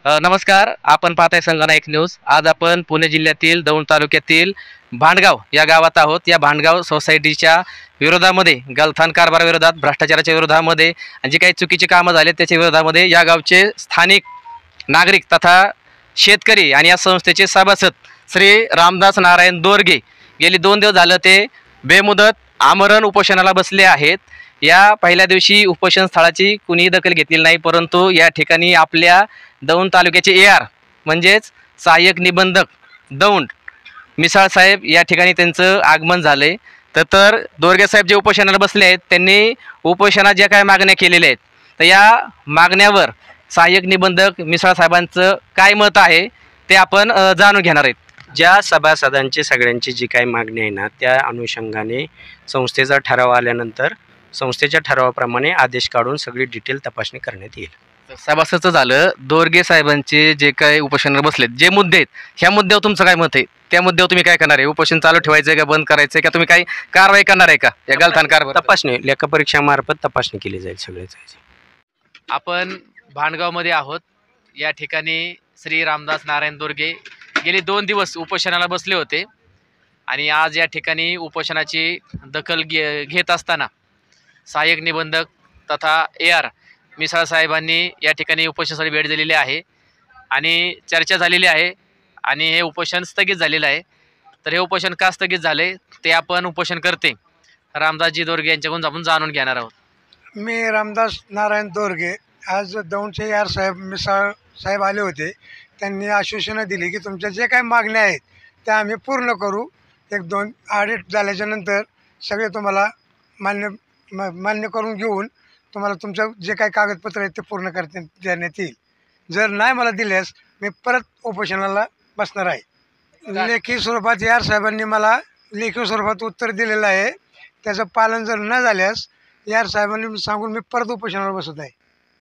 नमस्कार. आपण पाहताय संगनायक न्यूज. आज आपण पुणे जिल्ह्यातील दौंड तालुक्यातील भांडगाव या गावात आहोत. या भांडगाव सोसायटीच्या विरोधामध्ये, गलथान कारभाराविरोधात, भ्रष्टाचाराच्या विरोधामध्ये आणि जे काही चुकीचे कामं झाले त्याच्या विरोधामध्ये या गावचे स्थानिक नागरिक तथा शेतकरी आणि या संस्थेचे सभासद श्री रामदास नारायण दोरगे गेली 2 दिवस झालं ते बेमुदत आमरण उपोषणाला बसले आहेत. या पहिल्या दिवशी उपोषण स्थळाची कुणीही दखल घेतलेली नाही, परंतु या ठिकाणी आपल्या दौंड तालुक्याचे AR म्हणजेच सहाय्यक निबंधक दौंड मिसाळ साहेब या ठिकाणी त्यांचं आगमन झाले. तर दोरगे साहेब जे उपोषणाला बसले आहेत त्यांनी उपोषणात ज्या काय मागण्या केलेल्या आहेत तर या मागण्यावर सहाय्यक निबंधक मिसाळ साहेबांचं काय मत आहे ते आपण जाणून घेणार आहेत. ज्या सभासदांची सगळ्यांची जी काही मागणी आहे ना, त्या अनुषंगाने संस्थेचा ठराव आल्यानंतर संस्थेच्या ठरावाप्रमाणे आदेश काढून सगळी डिटेल तपासणी करण्यात येईल. सभासदचं झालं. दोरगे साहेबांचे जे काही उपोषणाला बसलेत जे मुद्दे आहेत ह्या मुद्द्यावर तुमचं काय मत आहे? त्या मुद्द्यावर तुम्ही काय करणार आहे? उपोषण चालू ठेवायचं आहे का बंद करायचं आहे का तुम्ही काही कारवाई करणार आहे का? या गलथान कारभार तपासणी लेखापरीक्षामार्फत तपासणी केली जाईल सगळ्याच. आपण भांडगावमध्ये आहोत. या ठिकाणी श्री रामदास नारायण दोरगे गेले 2 दिवस उपोषणाला बसले होते आणि आज या ठिकाणी उपोषणाची दखल घेत असताना सहाय्यक निबंधक तथा AR मिसाळ साहेबांनी या ठिकाणी उपोषणासाठी भेट दिलेली आहे आणि चर्चा झालेली आहे आणि हे उपोषण स्थगित झालेलं आहे. तर हे उपोषण का स्थगित झाले ते आपण उपोषणकर्ते रामदासजी दोरगे यांच्याकडून आपण जाणून घेणार आहोत. मी रामदास नारायण दोरगे. आज दौंडचे AR साहेब मिसाळ साहेब आले होते. त्यांनी आश्वासनं दिली की तुमच्या जे काही मागण्या आहेत त्या आम्ही पूर्ण करू. 1-2 ऑडिट झाल्याच्या नंतर सगळे तुम्हाला मान्य करून घेऊन तुम्हाला तुमचं जे काही कागदपत्र आहेत ते पूर्ण देण्यात येईल. जर नाही मला दिल्यास मी परत उपोषणाला बसणार आहे. लेखी स्वरूपात AR साहेबांनी मला लेखी स्वरूपात उत्तर दिलेलं आहे. त्याचं पालन जर न झाल्यास AR साहेबांनी सांगून मी परत उपोषणाला बसत आहे.